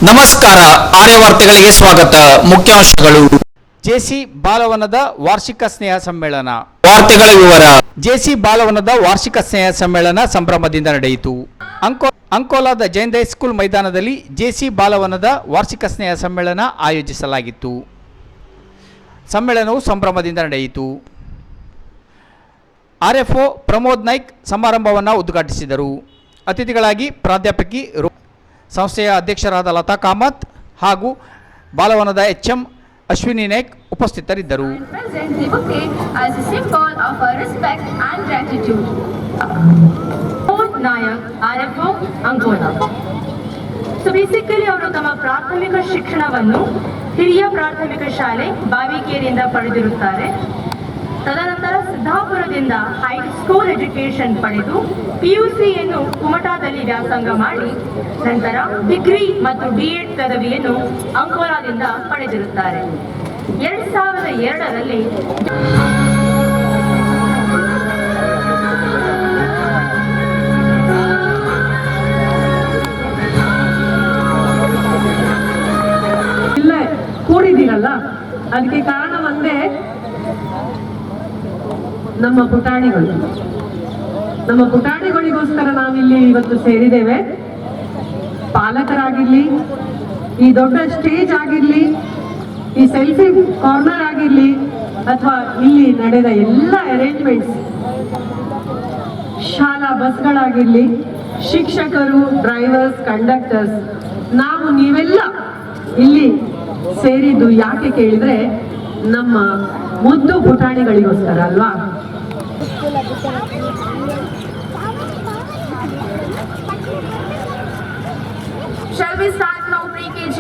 ನಮಸ್ಕಾರ, ಆರ್ಯ ವಾರ್ತೆಗಳಿಗೆ ಸ್ವಾಗತ. ಮುಖ್ಯಾಂಶಗಳು. ಜೆಸಿ ಬಾಲವನದ ವಾರ್ಷಿಕ ಸ್ನೇಹ ಸಮ್ಮೇಳನ. ವಾರ್ತೆಗಳ ವಿವರ. ಜೆಸಿ ಬಾಲವನದ ವಾರ್ಷಿಕ ಸ್ನೇಹ ಸಮ್ಮೇಳನ ಸಂಭ್ರಮದಿಂದ ನಡೆಯಿತು. ಅಂಕೋಲಾದ ಜೈನ್ ಹೈಸ್ಕೂಲ್ ಮೈದಾನದಲ್ಲಿ ಜೆಸಿ ಬಾಲವನದ ವಾರ್ಷಿಕ ಸ್ನೇಹ ಸಮ್ಮೇಳನ ಆಯೋಜಿಸಲಾಗಿತ್ತು. ಸಮ್ಮೇಳನವು ಸಂಭ್ರಮದಿಂದ ನಡೆಯಿತು. ಆರ್ಎಫ್ಒ ಪ್ರಮೋದ್ ನಾಯ್ಕ್ ಸಮಾರಂಭವನ್ನು ಉದ್ಘಾಟಿಸಿದರು. ಅತಿಥಿಗಳಾಗಿ ಪ್ರಾಧ್ಯಾಪಕಿ, ಸಂಸ್ಥೆಯ ಅಧ್ಯಕ್ಷರಾದ ಲತಾ ಕಾಮತ್ ಹಾಗೂ ಬಾಲವನದ ಎಚ್ಎಂ ಅಶ್ವಿನಿ ನಾಯ್ಕ್ ಉಪಸ್ಥಿತರಿದ್ದರು. ಸೊ ಬೇಸಿಕಲಿ ಅವರು ತಮ್ಮ ಪ್ರಾಥಮಿಕ ಶಿಕ್ಷಣವನ್ನು ಹಿರಿಯ ಪ್ರಾಥಮಿಕ ಶಾಲೆ ಬಾವಿಕೇರಿಯಿಂದ ಪಡೆದಿರುತ್ತಾರೆ. ತದನಂತರ ಸಿದ್ದಾಪುರದಿಂದ ಹೈಸ್ಕೂಲ್ ಎಜುಕೇಶನ್ ಪಡೆದು ಪಿಯುಸಿಯನ್ನು ಕುಮಟಾದಲ್ಲಿ ವ್ಯಾಸಂಗ ಮಾಡಿ ನಂತರ ಡಿಗ್ರಿ ಮತ್ತು ಬಿಎಡ್ ಪದವಿಯನ್ನು ಅಂಕೋಲಾದಿಂದ ಪಡೆದಿರುತ್ತಾರೆ. 2002ರಲ್ಲಿ ಇಲ್ಲೇ ಕೂಡಿದ್ದೀರಲ್ಲ, ಅದಕ್ಕೆ ಕಾರಣ ಒಂದೇ, ನಮ್ಮ ಪುಟಾಣಿಗಳಿಗೋಸ್ಕರ ನಾವಿಲ್ಲಿ ಇವತ್ತು ಸೇರಿದ್ದೇವೆ. ಪಾಲಕರಾಗಿರ್ಲಿ, ಈ ದೊಡ್ಡ ಸ್ಟೇಜ್ ಆಗಿರ್ಲಿ, ಈ ಸೆಲ್ಫಿ ಕಾರ್ನರ್ ಆಗಿರ್ಲಿ, ಅಥವಾ ಇಲ್ಲಿ ನಡೆದ ಎಲ್ಲ ಅರೇಂಜ್ಮೆಂಟ್ಸ್, ಶಾಲಾ ಬಸ್ಗಳಾಗಿರ್ಲಿ, ಶಿಕ್ಷಕರು, ಡ್ರೈವರ್ಸ್, ಕಂಡಕ್ಟರ್ಸ್, ನೀವೆಲ್ಲ ಇಲ್ಲಿ ಸೇರಿದ್ದು ಯಾಕೆ ಕೇಳಿದ್ರೆ ನಮ್ಮ ಮುದ್ದು ಪುಟಾಣಿಗಳಿಗೋಸ್ಕರ ಅಲ್ವಾ? Shall we start now pre-KG?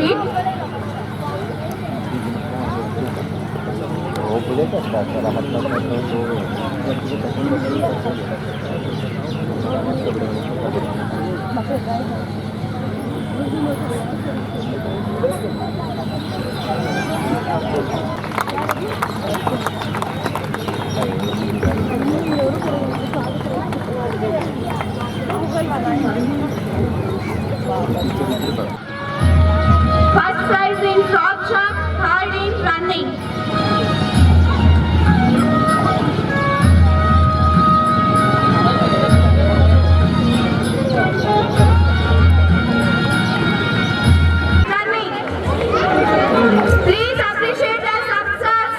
First prize in frog jump, third in running. Running. Please appreciate our success.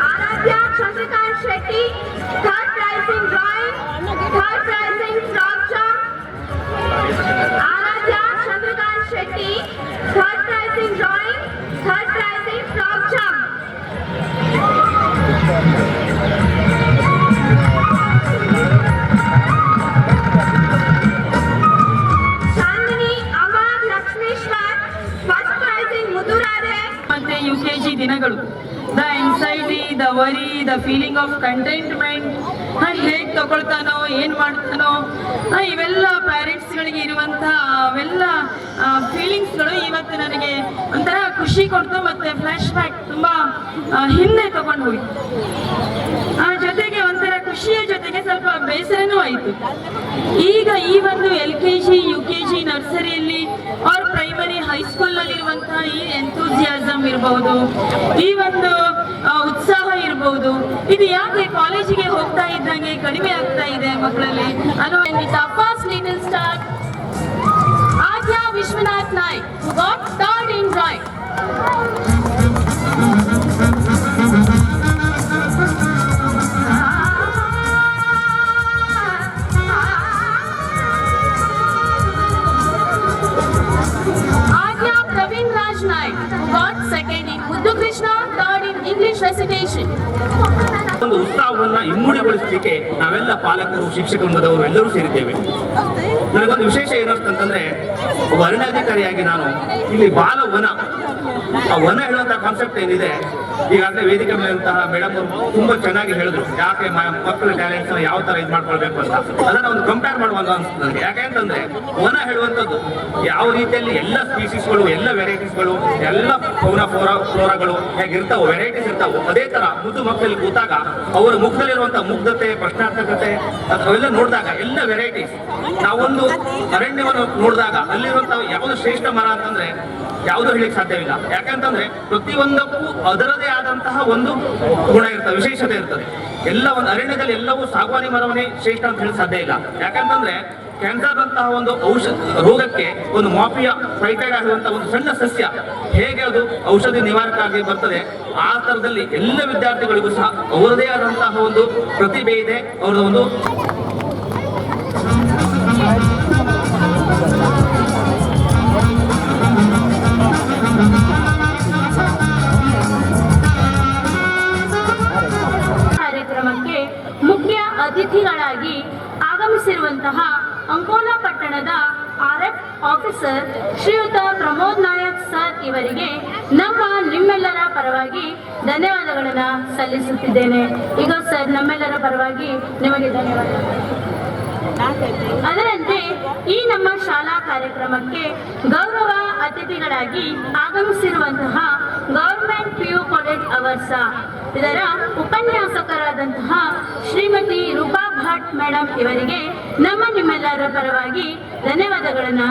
Aradhya Chandrakant Shetty, third prize in drawing, third prize in frog jump. Aradhya Chandrakant Shetty, third prize in drawing, third prize in frog jump. Chandni Amar Lakshmishwar, first prize in Mudurare. ಮತ್ತೆ UKG ದಿನಗಳು, the anxiety, the worry, the feeling of contentment, ಹೇಗೆ ತಗೊಳ್ತಾನೋ, ಏನ್ ಮಾಡ್ತಾನೋ, ಇವೆಲ್ಲ ಪ್ಯಾರೆಂಟ್ಸ್ಗಳಿಗೆ ಇರುವಂತಹ ಅವೆಲ್ಲ ಫೀಲಿಂಗ್ಸ್ಗಳು ಇವತ್ತು ನನಗೆ ಒಂಥರ ಖುಷಿ ಕೊಡ್ತು. ಮತ್ತೆ ಫ್ಲಾಶ್ ಬ್ಯಾಕ್ ತುಂಬಾ ಹಿಂದೆ ತಗೊಂಡು ಹೋಯ್ತು. ಜೊತೆಗೆ ಒಂಥರ ಖುಷಿಯ ಜೊತೆಗೆ ಸ್ವಲ್ಪ ಬೇಸರನೂ ಆಯಿತು. ಈಗ ಈ ಒಂದು LKG, UKG, ನರ್ಸರಿಯಲ್ಲಿ ಅವ್ರ ಪ್ರೈಮರಿ, ಹೈಸ್ಕೂಲ್ನಲ್ಲಿರುವಂತಹ ಈ ಎಂಥೂಸಿಯಾಸಮ್ ಇರಬಹುದು, ಈ ಒಂದು ಉತ್ಸಾಹ ಇರಬಹುದು, ಇದು ಯಾಕೆ ಕಾಲೇಜಿಗೆ ಹೋಗ್ತಾ ಇದ್ದಂಗೆ ಕಡಿಮೆ ಆಗ್ತಾ ಇದೆ ಮಕ್ಕಳಲ್ಲಿ ಅನ್ನೋ first little star Aadya Vishwanath Naik, who got third in drawing. Praveen Raj Naik, who got second in Muddu Krishna, third in English recitation. ಒಂದು ಉತ್ಸಾಹವನ್ನ ಇಮ್ಮಡಿಗೊಳಿಸಲಿಕ್ಕೆ ನಾವೆಲ್ಲ ಪಾಲಕರು, ಶಿಕ್ಷಕರು ಎಲ್ಲರೂ ಸೇರಿದ್ದೇವೆ. ನನಗೊಂದು ವಿಶೇಷ ಏನು ಅಂತಂದ್ರೆ, ಒಬ್ಬ ಅರಣ್ಯಾಧಿಕಾರಿಯಾಗಿ ನಾನು ಇಲ್ಲಿ ಬಾಲ ವನ, ಆ ವನ ಹೇಳುವಂತಹ ಕಾನ್ಸೆಪ್ಟ್ ಏನಿದೆ, ಈಗಾಗಲೇ ವೇದಿಕೆ ಮೇಲಂತಹ ಮೇಡಮ್ ಅವರು ತುಂಬಾ ಚೆನ್ನಾಗಿ ಹೇಳಿದ್ರು, ಯಾಕೆ ಮಕ್ಕಳ ಟ್ಯಾಲೆಂಟ್ಸ್ ಯಾವ ತರ ಇದು ಮಾಡ್ಕೊಳ್ಬೇಕು ಅಂತ. ಅದನ್ನ ಒಂದು ಕಂಪೇರ್ ಮಾಡುವಂತ ಅನ್ಸುತ್ತೆ ನನಗೆ. ಯಾಕೆಂತಂದ್ರೆ ವನ ಹೇಳುವಂಥದ್ದು ಯಾವ ರೀತಿಯಲ್ಲಿ ಎಲ್ಲ ಸ್ಪೀಸೀಸ್ಗಳು, ಎಲ್ಲ ವೆರೈಟೀಸ್ಗಳು, ಎಲ್ಲ ಫ್ಲೋರಾಗಳು ಹೇಗಿರ್ತಾವೋ, ವೆರೈಟೀಸ್ ಇರ್ತಾವೋ, ಅದೇ ತರ ಮುದ್ದು ಮಕ್ಕಳಲ್ಲಿ ಕೂತಾಗ ಅವರ ಮುಖದಲ್ಲಿರುವಂತಹ ಮುಗ್ಧತೆ, ಪ್ರಶ್ನಾರ್ಥಕತೆ ಅವೆಲ್ಲ ನೋಡಿದಾಗ ಎಲ್ಲ ವೆರೈಟೀಸ್, ನಾವೊಂದು ಅರಣ್ಯವನ್ನು ನೋಡಿದಾಗ ಅಲ್ಲಿರುವಂತಹ ಯಾವುದು ಶ್ರೇಷ್ಠ ಮರ ಅಂತಂದ್ರೆ ಯಾವುದು ಹೇಳಿಕ್ ಸಾಧ್ಯವಿಲ್ಲ. ಯಾಕಂತಂದ್ರೆ ಪ್ರತಿಯೊಂದಕ್ಕೂ ಅದರದೇ ಆದಂತಹ ಒಂದು ಗುಣ ಇರ್ತದೆ, ವಿಶೇಷತೆ ಇರ್ತದೆ. ಎಲ್ಲ ಒಂದು ಅರಣ್ಯದಲ್ಲಿ ಎಲ್ಲವೂ ಸಾಗವಾನಿ ಮರವನ್ನೇ ಶ್ರೇಷ್ಠ ಅಂತ ಹೇಳಿ ಸಾಧ್ಯ ಇಲ್ಲ. ಯಾಕಂತಂದ್ರೆ ಕ್ಯಾನ್ಸರ್ ಅಂತಹ ಒಂದು ರೋಗಕ್ಕೆ ಒಂದು ಮಾಫಿಯಾ ಫೈಟೈಡ್ ಆಗಿರುವಂತಹ ಒಂದು ಸಣ್ಣ ಸಸ್ಯ ಹೇಗೆ ಅದು ಔಷಧಿ ನಿವಾರಕ ಆಗಿ ಬರ್ತದೆ, ಆ ತರದಲ್ಲಿ ಎಲ್ಲ ವಿದ್ಯಾರ್ಥಿಗಳಿಗೂ ಸಹ ಅವರದೇ ಆದಂತಹ ಒಂದು ಪ್ರತಿಭೆ ಇದೆ, ಅವರ ಒಂದು ಕಾರ್ಯಕ್ರಮಕ್ಕೆ ಮುಖ್ಯ ಅತಿಥಿಗಳಾಗಿ ಆಗಮಿಸಿರುವಂತಹ ಅಂಕೋಲಾ ಪಟ್ಟಣದ RF ಆಫೀಸರ್ ಶ್ರೀಯುತ ಪ್ರಮೋದ್ ನಾಯಕ್ ಸರ್ ಇವರಿಗೆ ನಿಮ್ಮೆಲ್ಲರ ಪರವಾಗಿ ಧನ್ಯವಾದಗಳನ್ನು ಸಲ್ಲಿಸುತ್ತಿದ್ದೇನೆ. ಈಗ ಸರ್, ನಮ್ಮೆಲ್ಲರ ಪರವಾಗಿ ನಿಮಗೆ ಧನ್ಯವಾದಗಳು. ಅದರಂತೆ ಈ ನಮ್ಮ ಶಾಲಾ ಕಾರ್ಯಕ್ರಮಕ್ಕೆ ಗೌರವ ಅತಿಥಿಗಳಾಗಿ ಆಗಮಿಸಿರುವಂತಹ ಗವರ್ಮೆಂಟ್ PU ಕಾಲೇಜ್ ಅವರ್ಸ ಇದರ ಉಪನ್ಯಾಸಕರಾದಂತಹ ಶ್ರೀಮತಿ ರೂಪಾ ಭಟ್ ಮೇಡಮ್ ಇವರಿಗೆ ನಿಮ್ಮೆಲ್ಲರ ಪರವಾಗಿ ಧನ್ಯವಾದಗಳನ್ನು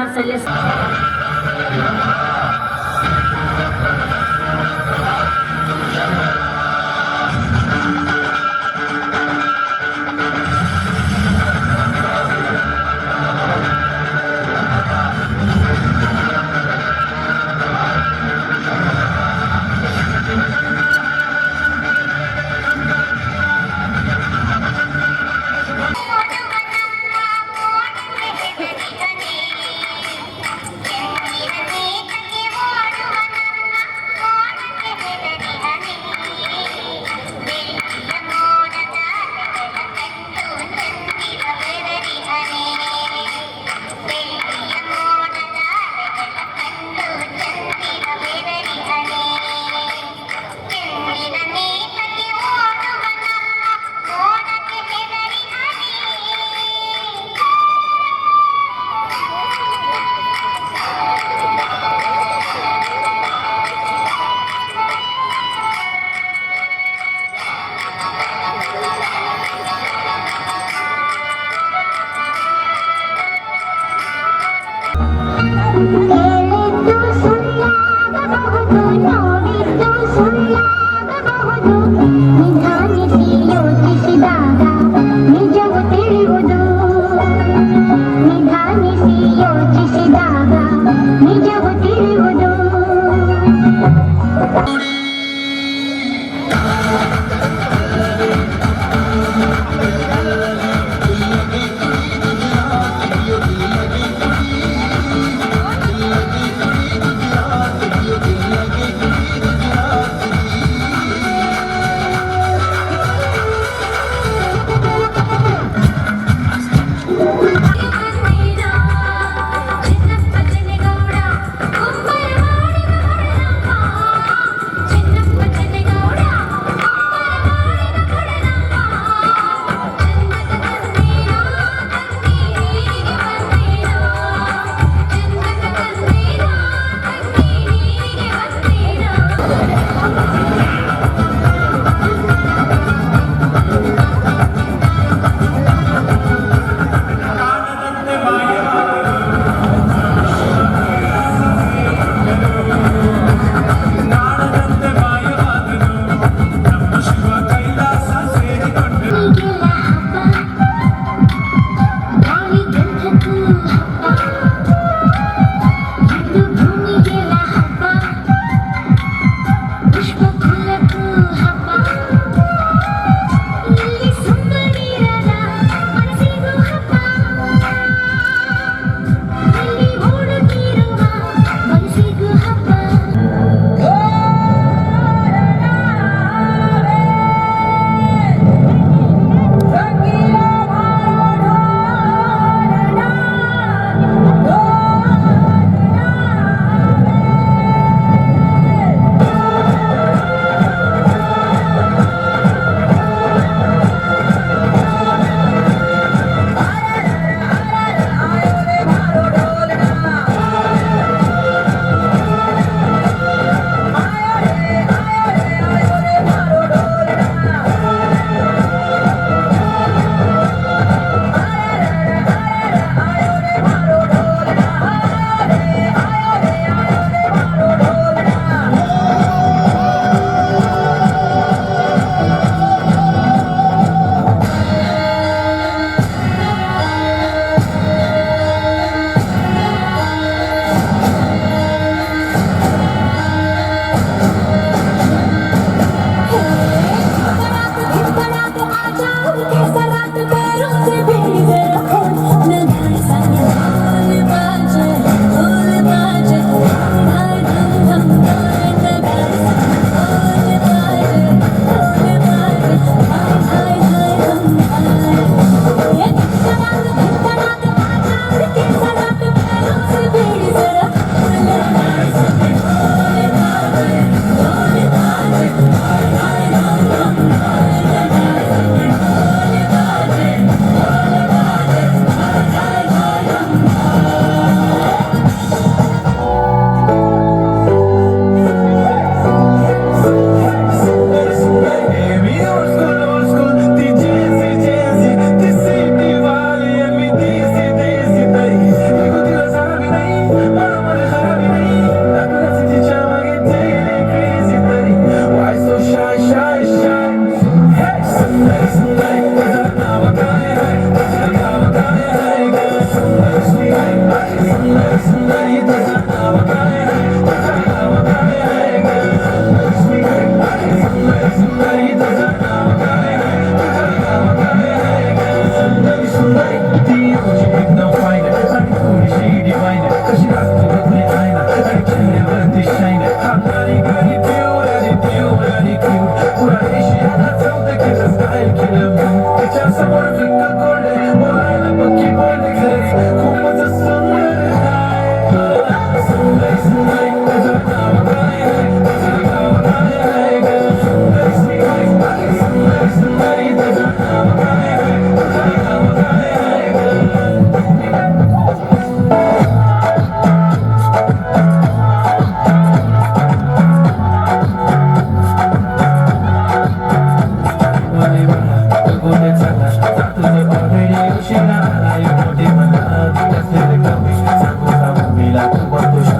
तिला खूप तुझं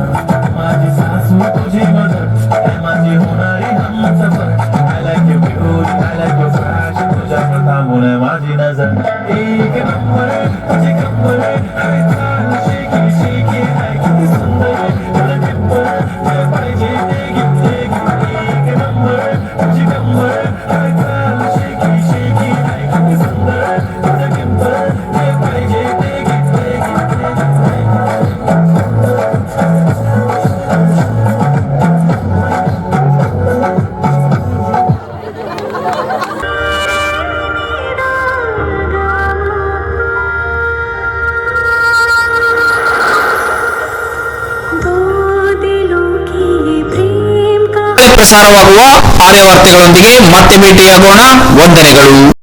माझी सासू तुझी मदत माझी होणारी Humsafar I like you cute, I like you fresh तुझ्या प्रतामुळे माझी नजर एक नंबर तुझी कंबर अरे चाल शेकी शेकी हाय किती सुंदर तुला टिप्पर तुला पाहिजे ते घेते एक नंबर तुझी कंबर अरे चाल शेकी शेकी हाय किती सुंदर तुला टिप्पर तुला पाहिजे ते घेते ಪ್ರಸಾರವಾಗುವ ಆರ್ಯ ವಾರ್ತೆಗಳೊಂದಿಗೆ ಮತ್ತೆ ಭೇಟಿಯಾಗೋಣ. ವಂದನೆಗಳು.